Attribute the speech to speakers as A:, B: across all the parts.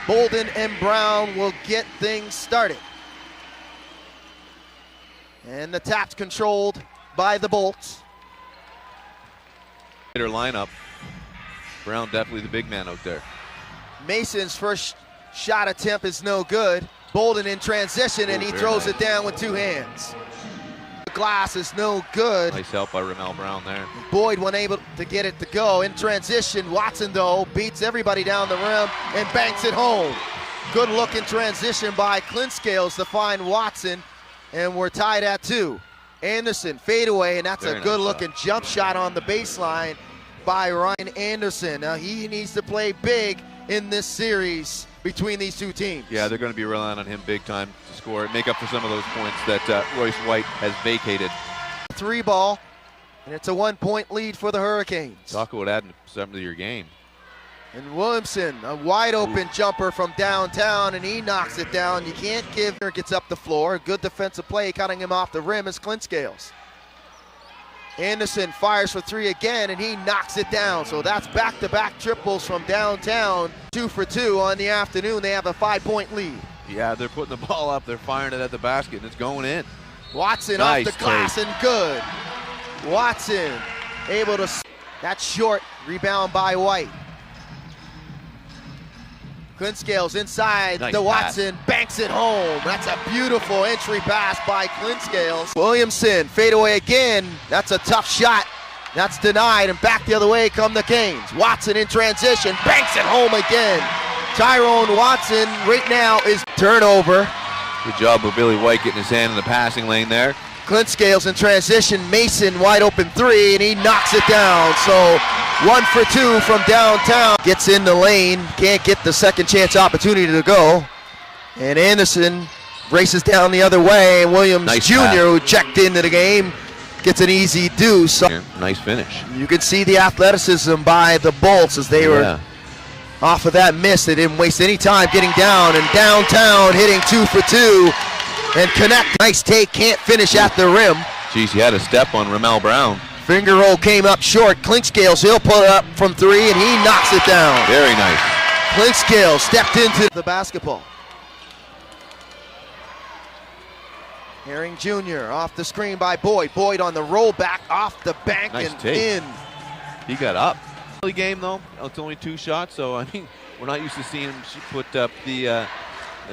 A: Bolden and Brown will get things started. And the tap's controlled by the Bolts.
B: Lineup. Brown definitely the big man out there.
A: Mason's first shot attempt is no good. Bolden in transition, and he throws it down with two hands. The glass is no good.
B: Nice help by Ramel Brown there.
A: Boyd unable to get it to go. In transition, Watson though beats everybody down the rim and banks it home. Good look in transition by Clint Scales to find Watson, and we're tied at 2. Anderson fadeaway, and that's a good looking jump shot on the baseline by Ryan Anderson. Now he needs to play big in this series between these two teams.
B: Yeah, they're going to be relying on him big time to score, make up for some of those points that Royce White has vacated.
A: 3 ball, and it's a 1-point lead for the Hurricanes.
B: Talk about adding something to your game.
A: And Williamson, a wide open jumper from downtown, and he knocks it down. You can't give, gets up the floor. Good defensive play, cutting him off the rim is Clint Scales. Anderson fires for 3 again, and he knocks it down. So that's back-to-back triples from downtown. 2 for 2 on the afternoon. They have a 5-point lead.
B: Yeah, they're putting the ball up. They're firing it at the basket, and it's going in.
A: Watson
B: Nice
A: off the glass and good. Watson able to, that's short, rebound by White. Clint Scales inside
B: Nice
A: the
B: pass.
A: Watson, banks it home. That's a beautiful entry pass by Clint Scales. Williamson, fadeaway again. That's a tough shot. That's denied, and back the other way come the Canes. Watson in transition, banks it home again. Tyrone Watson right now is turnover.
B: Good job of Billy White getting his hand in the passing lane there.
A: Clint Scales in transition, Mason wide open 3, and he knocks it down. So 1 for 2 from downtown. Gets in the lane, can't get the second chance opportunity to go. And Anderson races down the other way, and Williams Jr., who checked into the game, gets an easy deuce. So
B: nice finish.
A: you can see the athleticism by the Bolts as they were off of that miss. They didn't waste any time getting down, and downtown hitting 2 for 2. And connect, nice take, can't finish at the rim.
B: Geez, he had a step on Ramel Brown.
A: Finger roll came up short. Clint Scales, he'll put it up from 3, and he knocks it down.
B: Very nice.
A: Clint Scales stepped into the basketball. Herring Jr. off the screen by Boyd. Boyd on the rollback, off the bank,
B: Nice
A: and
B: take.
A: in.
B: He got up. Early game though, it's only 2 shots, so I mean, we're not used to seeing him put up the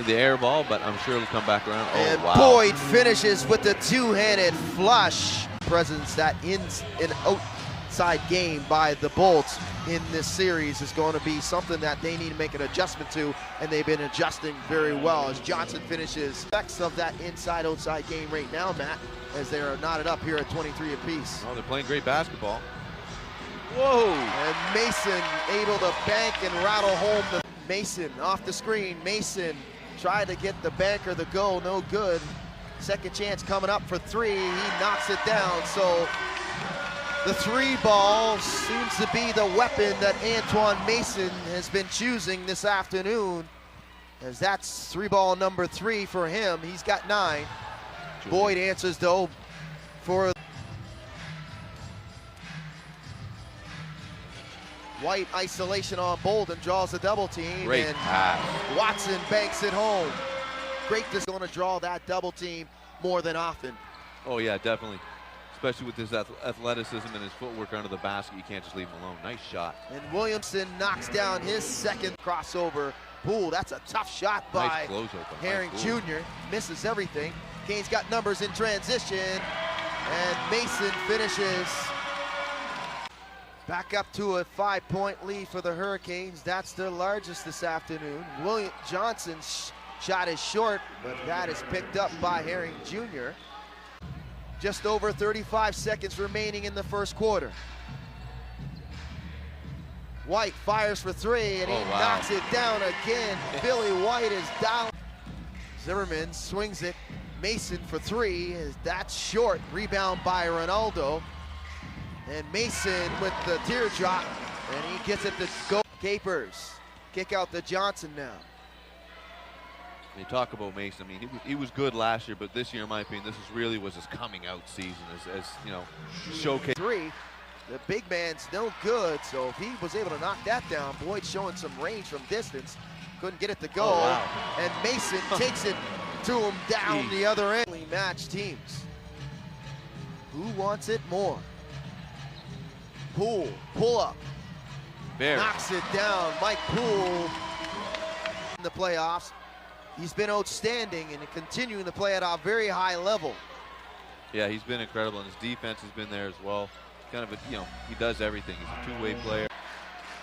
B: air ball, but I'm sure it'll come back around. Oh,
A: And
B: wow.
A: Boyd finishes with the 2-handed flush. Presence that in an outside game by the Bolts in this series is going to be something that they need to make an adjustment to, and they've been adjusting very well as Johnson finishes effects of that inside-outside game right now, Matt, as they are knotted up here at 23 apiece.
B: Oh, they're playing great basketball.
A: Whoa! And Mason able to bank and rattle home the Mason off the screen. Mason tried to get the banker to go, no good. Second chance coming up for 3, he knocks it down. So the 3 ball seems to be the weapon that Antoine Mason has been choosing this afternoon, as that's 3 ball number 3 for him. He's got 9. Boyd answers though for White. Isolation on Bolden, draws a double team.
B: Great
A: and
B: pass.
A: Watson banks it home. Great to going to draw that double team more than often.
B: Oh yeah, definitely. Especially with his athleticism and his footwork under the basket, you can't just leave him alone. Nice shot.
A: And Williamson knocks down his second crossover. Poole, that's a tough shot by
B: Nice close open.
A: Herring
B: Nice
A: Jr. Misses everything. Canes got numbers in transition, and Mason finishes. Back up to a 5-point lead for the Hurricanes. That's their largest this afternoon. William Johnson's shot is short, but that is picked up by Herring Jr. Just over 35 seconds remaining in the first quarter. White fires for 3, and he knocks it down again. Billy White is down. Zimmerman swings it. Mason for 3, that's short. Rebound by Ronaldo. And Mason with the teardrop, and he gets it to go. Capers kick out to Johnson now.
B: You talk about Mason. I mean, he was good last year, but this year, in my opinion, this really was his coming out season, as you know, showcase.
A: 3, the big man's no good, so if he was able to knock that down, Boyd showing some range from distance. couldn't get it to go.
B: Oh, wow.
A: And Mason takes it to him down the other end. Match teams. Who wants it more? Poole, pull up.
B: Very.
A: Knocks it down. Mike Poole in the playoffs. He's been outstanding and continuing to play at a very high level.
B: Yeah, he's been incredible, and his defense has been there as well. Kind of a, he does everything. He's a two-way player.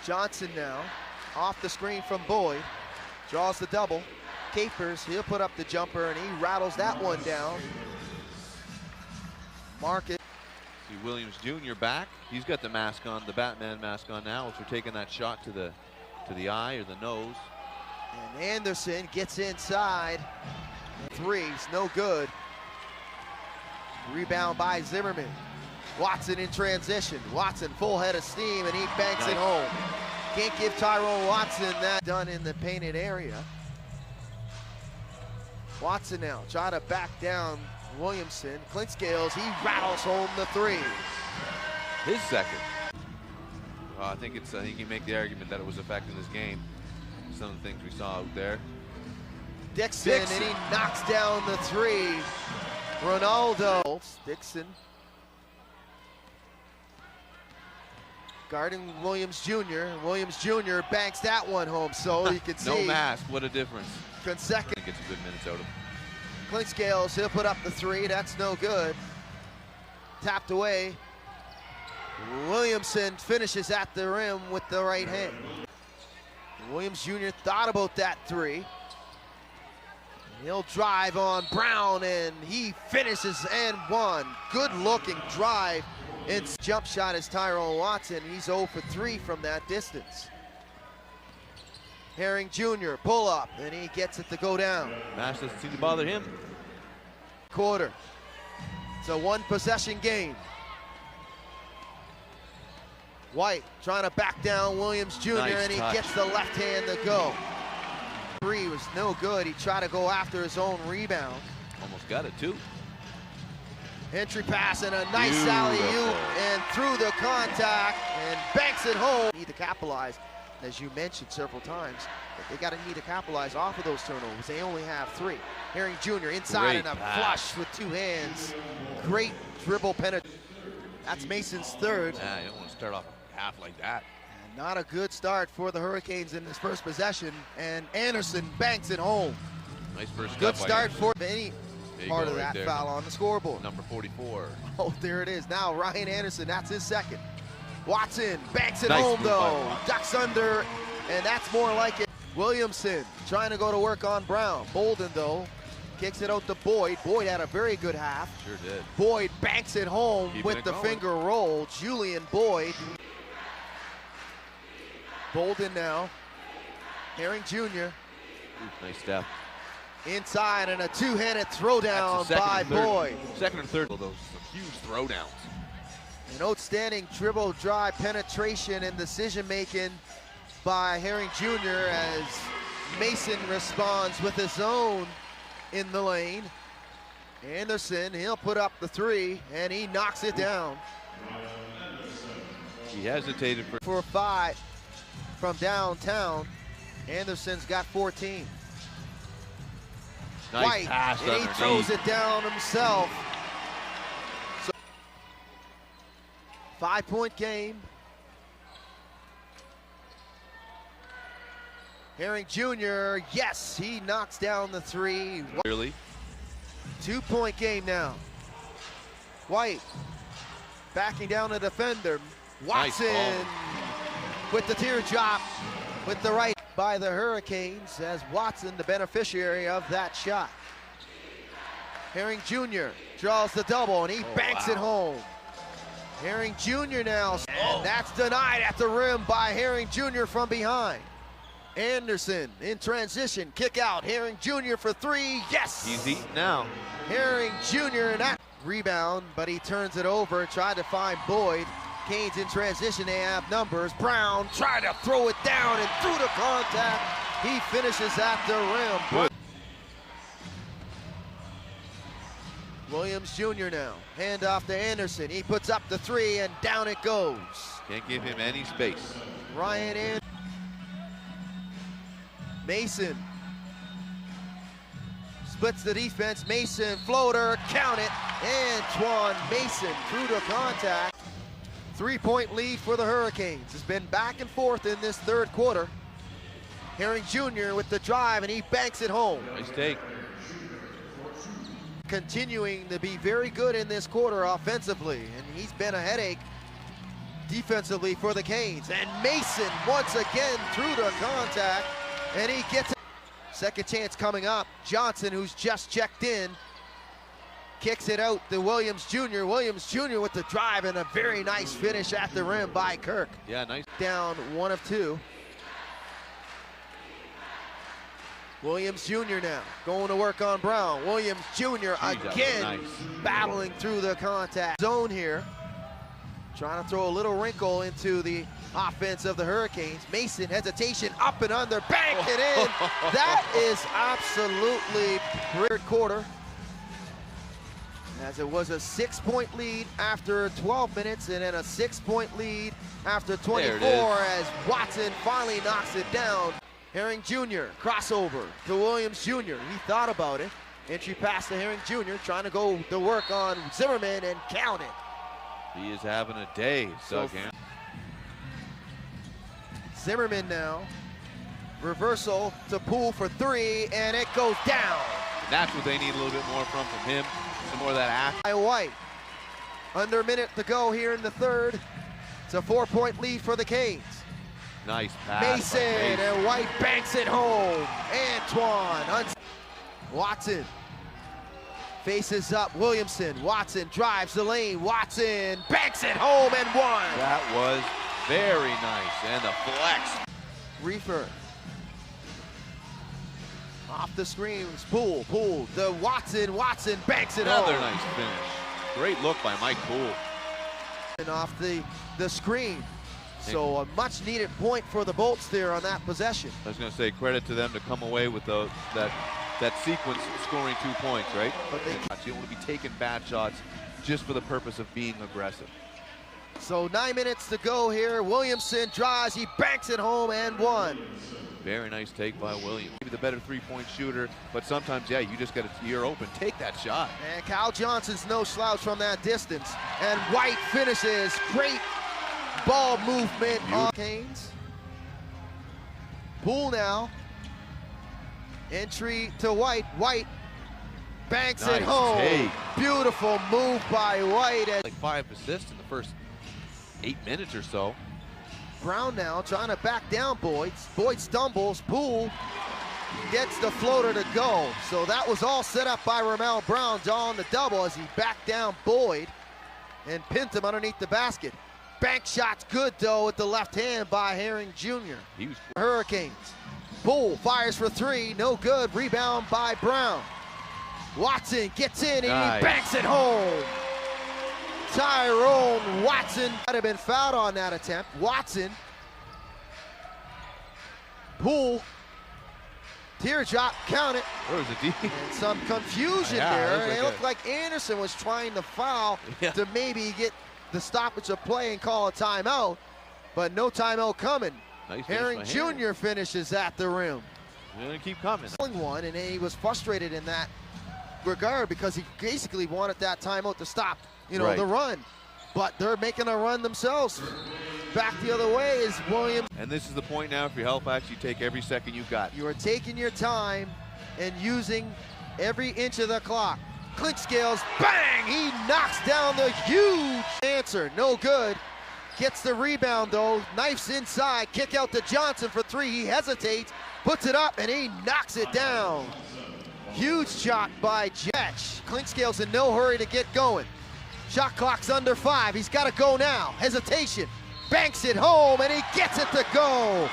A: Johnson now, off the screen from Boyd. Draws the double. Capers, he'll put up the jumper, and he rattles that one down. Mark it.
B: See Williams Jr. back. He's got the mask on, the Batman mask on now, so taking that shot to the eye or the nose.
A: And Anderson gets inside. Three's no good. Rebound by Zimmerman. Watson in transition. Watson full head of steam, and he banks it home. Can't give Tyrone Watson that done in the painted area. Watson now try to back down Williamson. Clint Scales, he rattles home the three.
B: His second. I think you can make the argument that it was affecting this game. Some of the things we saw out there.
A: Dixon, and he knocks down the three. Ronaldo. Dixon. Guarding Williams Jr. Williams Jr. banks that one home, so you can see.
B: No mask, what a difference.
A: Consecutive.
B: Gets some good minutes out of him.
A: Clint Scales, he'll put up the three. That's no good. Tapped away. Williamson finishes at the rim with the right hand. Williams Jr. thought about that three. He'll drive on Brown, and he finishes and one. Good looking drive. And jump shot is Tyrone Watson. He's 0 for 3 from that distance. Herring Jr. pull up, and he gets it to go down.
B: Nash doesn't seem to bother him.
A: Quarter. It's a one possession game. White trying to back down Williams Jr.
B: Nice
A: and he
B: touch.
A: gets the left hand to go. Three was no good. He tried to go after his own rebound.
B: Almost got it too.
A: Entry pass and a nice alley-oop and through the contact and banks it home. Need to capitalize, as you mentioned several times, but they got to need to capitalize off of those turnovers. They only have 3. Herring Jr. inside and a flush with 2 hands. Great dribble penetration. That's Mason's third.
B: Yeah, you don't want to start off half like that.
A: And not a good start for the Hurricanes in this first possession, and Anderson banks it home.
B: Nice first
A: Good
B: step
A: start for any part of that
B: there.
A: foul on the scoreboard.
B: Number 44.
A: Oh, there it is. Now Ryan Anderson, that's his second. Watson banks it
B: Nice
A: home
B: move
A: though. Ducks under, and that's more like it. Williamson trying to go to work on Brown. Bolden though, kicks it out to Boyd. Boyd had a very good half.
B: Sure did.
A: Boyd banks it home
B: Keeping
A: with
B: it
A: the
B: going.
A: finger roll. Julian Boyd. Bolden now. Herring Jr.
B: Ooh, nice step.
A: Inside and a two-handed throwdown by Boyd.
B: Second and third of those huge throwdowns.
A: An outstanding dribble drive penetration and decision making by Herring Jr. as Mason responds with his own in the lane. Anderson, he'll put up the 3 and he knocks it down.
B: He hesitated
A: for 5 from downtown. Anderson's got 14.
B: Nice
A: White,
B: pass
A: and he
B: underneath.
A: throws it down himself. So 5-point game. Herring Jr., yes, he knocks down the 3.
B: Clearly.
A: 2-point game now. White backing down the defender. Watson
B: Nice
A: with the teardrop with the right by the Hurricanes as Watson the beneficiary of that shot. Herring Jr. draws the double and he banks it home. Herring Jr. now, and that's denied at the rim by Herring Jr. from behind. Anderson in transition, kick out. Herring Jr. for 3, yes!
B: He's eating now.
A: Herring Jr. and that rebound, but he turns it over, tried to find Boyd. Canes in transition, they have numbers. Brown tried to throw it down and through the contact, he finishes at the rim.
B: Good.
A: Williams Jr. now, hand off to Anderson. He puts up the 3 and down it goes.
B: Can't give him any space.
A: Ryan Anderson. Mason splits the defense. Mason, floater, count it. Antoine Mason through to contact. 3-point lead for the Hurricanes. It's been back and forth in this third quarter. Herring Jr. with the drive, and he banks it home.
B: Nice take.
A: Continuing to be very good in this quarter offensively, and he's been a headache defensively for the Canes. And Mason once again through the contact, and he gets it. Second chance coming up. Johnson, who's just checked in, kicks it out to Williams Jr. Williams Jr. with the drive, and a very nice finish at the rim by Kirk.
B: Yeah, nice.
A: Down 1 of 2. Williams Jr. now going to work on Brown. Williams Jr. again
B: nice.
A: Battling through the contact zone here. Trying to throw a little wrinkle into the offense of the Hurricanes. Mason, hesitation, up and under, bank it in. That is absolutely third quarter. As it was a 6-point lead after 12 minutes, and then a 6-point lead after 24 as Watson finally knocks it down. Herring Jr. crossover to Williams Jr. He thought about it. Entry pass to Herring Jr. trying to go to work on Zimmerman and count it.
B: He is having a day, Doug.
A: Zimmerman now. Reversal to Poole for 3, and it goes down.
B: That's what they need a little bit more from him. Some more of that action.
A: By White. Under a minute to go here in the third. It's a 4-point lead for the Canes.
B: Nice pass.
A: Mason, and White banks it home. Antoine. Watson faces up Williamson. Watson drives the lane. Watson banks it home and 1.
B: That was very nice. And the flex.
A: Reefer. Off the screens. Poole to Watson. Watson banks it home.
B: Another nice finish. Great look by Mike Poole.
A: And off the screen. So a much needed point for the Bolts there on that possession.
B: I was going to say credit to them to come away with that sequence scoring 2 points, right?
A: But
B: you don't want to be taking bad shots just for the purpose of being aggressive.
A: So 9 minutes to go here. Williamson drives, he banks it home and 1.
B: Very nice take by Williams. Maybe the better 3-point shooter, but sometimes, yeah, you just got to, you're open. Take that shot.
A: And Kyle Johnson's no slouch from that distance. And White finishes. Great ball movement on Canes. Poole now. Entry to White. White banks it home.
B: Take.
A: Beautiful move by White.
B: Like 5 assists in the first 8 minutes or so.
A: Brown now trying to back down Boyd. Boyd stumbles. Poole gets the floater to go. So that was all set up by Ramel Brown on the double as he backed down Boyd and pinned him underneath the basket. Bank shot's good though with the left hand by Herring Jr.
B: He was
A: Hurricanes. Poole fires for 3, no good. Rebound by Brown. Watson gets in and he banks it home. Tyrone Watson might have been fouled on that attempt. Watson. Poole. Teardrop, count it.
B: Where was the D?
A: And some confusion there. It looked like Anderson was trying to foul to maybe get the stoppage of play and call a timeout, but no timeout coming.
B: Nice
A: Herring Jr. finishes at the rim.
B: They're gonna keep coming.
A: One, and he was frustrated in that regard because he basically wanted that timeout to stop, the run. But they're making a run themselves. Back the other way is Williams.
B: And this is the point now for Halifax. You take every second you got.
A: You are taking your time and using every inch of the clock. Clink scales, bang! He knocks down the huge answer. No good. Gets the rebound though. Knifes inside. Kick out to Johnson for 3. He hesitates, puts it up, and he knocks it down. Huge shot by Jetch. Clink scales in no hurry to get going. Shot clock's under 5. He's got to go now. Hesitation. Banks it home, and he gets it to go.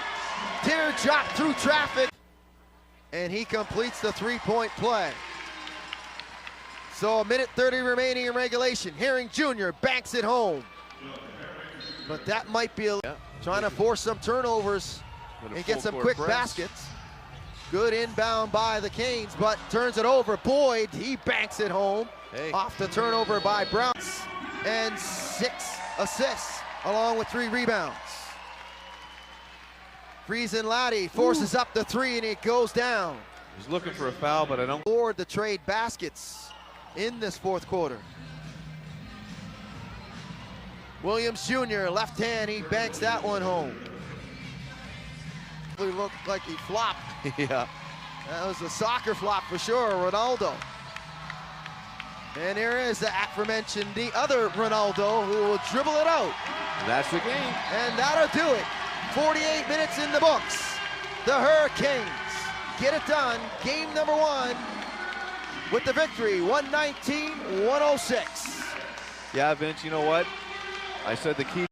A: Teardrop through traffic, and he completes the 3-point play. So 1:30 remaining in regulation. Herring Jr. banks it home. But that might be trying to force some turnovers and get some quick baskets. Good inbound by the Canes, but turns it over. Boyd, he banks it home. Off the turnover by Brown. And 6 assists, along with 3 rebounds. Friesen Laddie forces up the three and it goes down.
B: He's looking for a foul, but I don't.
A: Board the trade baskets in this fourth quarter. Williams Jr., left hand, he banks that one home. It looked like he flopped.
B: Yeah.
A: That was a soccer flop for sure, Ronaldo. And here is the aforementioned the other Ronaldo who will dribble it out.
B: That's the game.
A: And that'll do it. 48 minutes in the books. The Hurricanes get it done. Game number one with the victory, 119-106.
B: Yeah, Vince, you know what? I said the key